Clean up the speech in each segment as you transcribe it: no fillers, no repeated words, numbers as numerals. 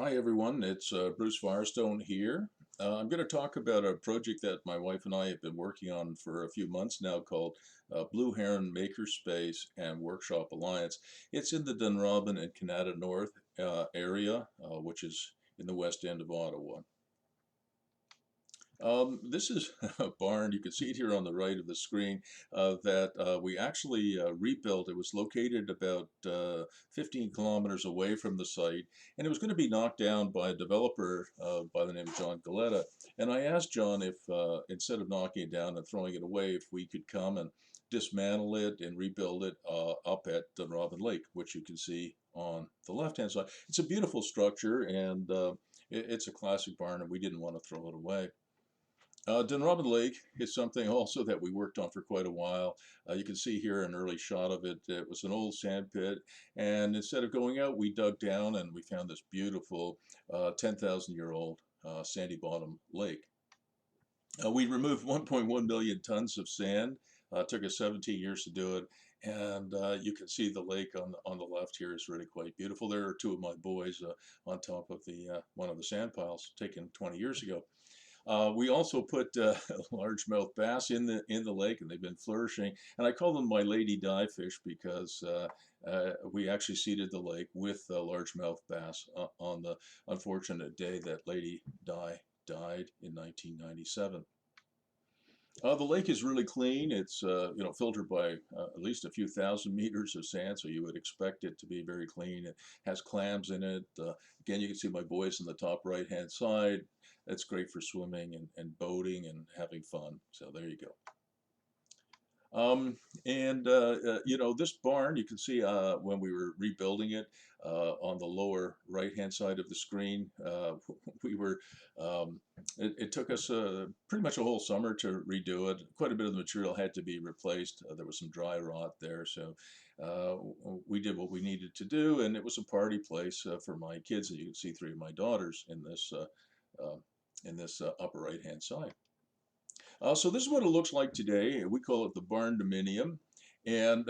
Hi everyone, it's Bruce Firestone here. I'm going to talk about a project that my wife and I have been working on for a few months now called Blue Heron Makerspace and Workshop Alliance. It's in the Dunrobin and Kanata North area, which is in the west end of Ottawa. This is a barn, you can see it here on the right of the screen, that we actually rebuilt. It was located about 15 kilometers away from the site, and it was going to be knocked down by a developer by the name of John Galetta. And I asked John if, instead of knocking it down and throwing it away, if we could come and dismantle it and rebuild it up at Dunrobin Lake, which you can see on the left-hand side. It's a beautiful structure, and it's a classic barn, and we didn't want to throw it away. Dunrobin Lake is something also that we worked on for quite a while. You can see here an early shot of it. It was an old sand pit, and instead of going out, we dug down and we found this beautiful 10,000-year-old sandy bottom lake. We removed 1.1 million tons of sand. It took us 17 years to do it, and you can see the lake on the left here is really quite beautiful. There are two of my boys on top of the one of the sand piles taken 20 years ago. We also put largemouth bass in the lake, and they've been flourishing. And I call them my lady die fish because we actually seeded the lake with largemouth bass on the unfortunate day that Lady Di died in 1997. The lake is really clean. It's filtered by at least a few thousand meters of sand, so you would expect it to be very clean. It has clams in it. Again, you can see my boys on the top right-hand side. It's great for swimming and boating and having fun. So there you go. This barn, you can see when we were rebuilding it on the lower right-hand side of the screen, we were, it took us pretty much a whole summer to redo it. Quite a bit of the material had to be replaced. There was some dry rot there, so we did what we needed to do, and it was a party place for my kids. And you can see three of my daughters in this upper right-hand side. So this is what it looks like today. We call it the Barndominium, and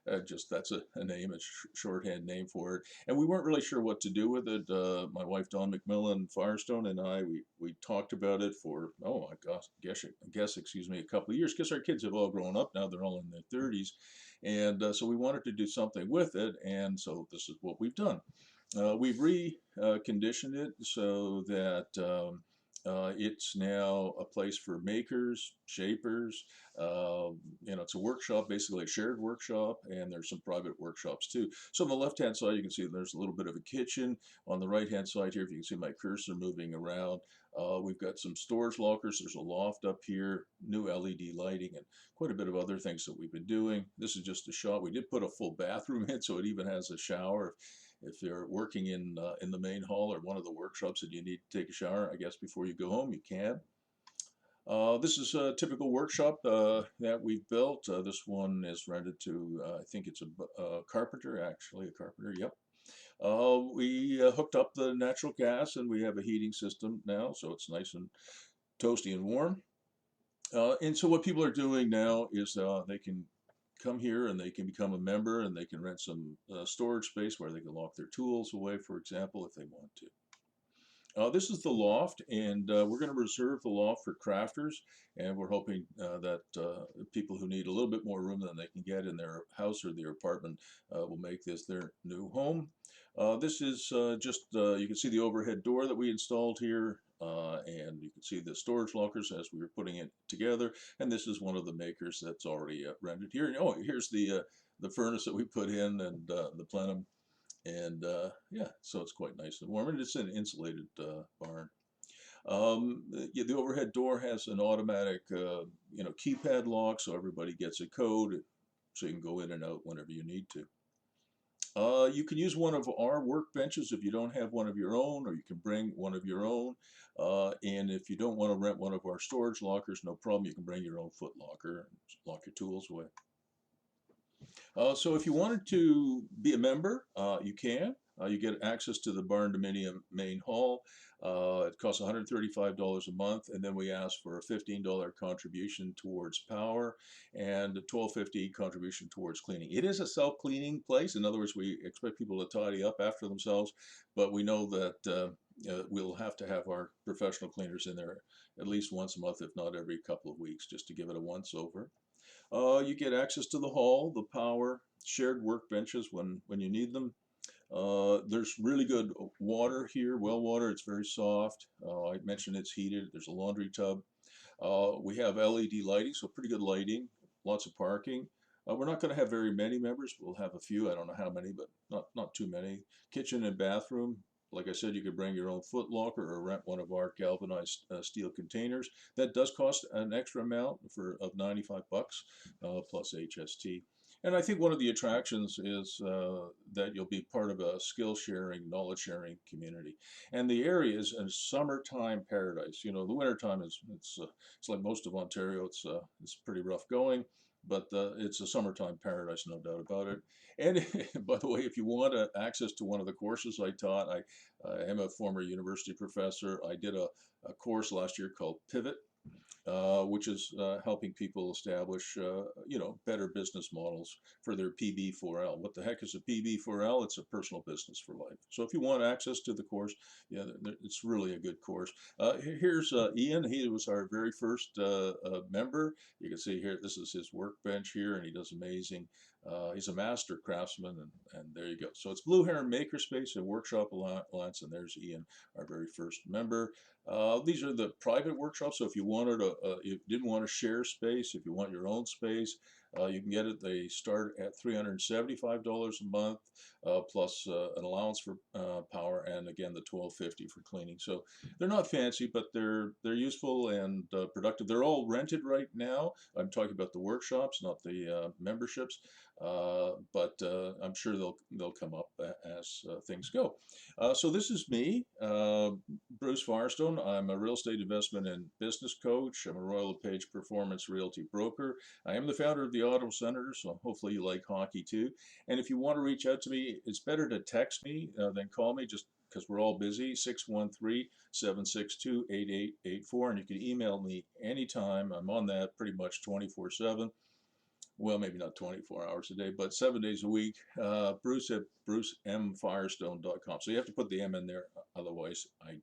that's a name, a shorthand name for it. And we weren't really sure what to do with it. My wife Dawn McMillan Firestone and I, we talked about it for excuse me, a couple of years because our kids have all grown up now. They're all in their 30s, and so we wanted to do something with it. And so this is what we've done. We've reconditioned it so that it's now a place for makers, shapers. It's a workshop, basically a shared workshop, and there's some private workshops too. So on the left-hand side, you can see there's a little bit of a kitchen. On the right-hand side here, if you can see my cursor moving around, we've got some storage lockers. There's a loft up here, new LED lighting, and quite a bit of other things that we've been doing. This is just a shot. We did put a full bathroom in, so it even has a shower. If you're working in the main hall or one of the workshops and you need to take a shower, I guess before you go home, you can. This is a typical workshop that we've built. This one is rented to, I think it's a carpenter, actually, a carpenter, yep. We hooked up the natural gas and we have a heating system now, so it's nice and toasty and warm. And so what people are doing now is they can come here and they can become a member and they can rent some storage space where they can lock their tools away, for example, if they want to. This is the loft, and we're going to reserve the loft for crafters, and we're hoping that people who need a little bit more room than they can get in their house or their apartment will make this their new home. This is you can see the overhead door that we installed here, and you can see the storage lockers as we were putting it together, and this is one of the makers that's already rented here. And, oh, here's the furnace that we put in and the plenum. And yeah, so it's quite nice and warm, and it's an insulated barn. Yeah, the overhead door has an automatic, keypad lock, so everybody gets a code, so you can go in and out whenever you need to. You can use one of our workbenches if you don't have one of your own, or you can bring one of your own. And if you don't want to rent one of our storage lockers, no problem. You can bring your own foot locker and lock your tools away. So if you wanted to be a member, you can. You get access to the Barndominium main hall. It costs $135 a month, and then we ask for a $15 contribution towards power and a $12.50 contribution towards cleaning. It is a self-cleaning place. In other words, we expect people to tidy up after themselves, but we know that we'll have to have our professional cleaners in there at least once a month, if not every couple of weeks, just to give it a once over. You get access to the hall, the power, shared workbenches when you need them. There's really good water here, well water. It's very soft. I mentioned it's heated. There's a laundry tub. We have LED lighting, so pretty good lighting. Lots of parking. We're not going to have very many members. We'll have a few. I don't know how many, but not too many. Kitchen and bathroom. Like I said, you could bring your own foot locker or rent one of our galvanized steel containers. That does cost an extra amount of 95 bucks plus HST. And I think one of the attractions is that you'll be part of a skill sharing, knowledge sharing community. And the area is a summertime paradise. You know, the wintertime it's like most of Ontario. It's pretty rough going, but it's a summertime paradise, no doubt about it. And by the way, if you want access to one of the courses I taught, I am a former university professor. I did a course last year called Pivot, which is helping people establish, better business models for their PB4L. What the heck is a PB4L? It's a personal business for life. So if you want access to the course, yeah, it's really a good course. Here's Ian. He was our very first member. You can see here, this is his workbench here, and he does amazing. He's a master craftsman, and there you go. So it's Blue Heron Makerspace and Workshop Alliance, and there's Ian, our very first member. These are the private workshops, so if you you didn't want to share space, if you want your own space, you can get it. They start at $375 a month, plus an allowance for power, and again the $12.50 for cleaning. So they're not fancy, but they're useful and productive. They're all rented right now. I'm talking about the workshops, not the memberships, but I'm sure they'll come up as things go. So this is me, Bruce Firestone. I'm a real estate investment and business coach. I'm a Royal LePage Performance Realty broker. I am the founder of the Ottawa Senators, so hopefully you like hockey too. And if you want to reach out to me, it's better to text me than call me, just because we're all busy, 613-762-8884. And you can email me anytime. I'm on that pretty much 24/7. Well, maybe not 24 hours a day, but 7 days a week. Bruce at brucemfirestone.com. So you have to put the M in there, otherwise I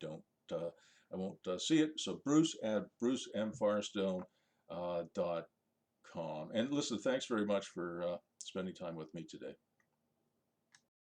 won't see it. So Bruce at brucemfirestone.com. And listen, thanks very much for spending time with me today.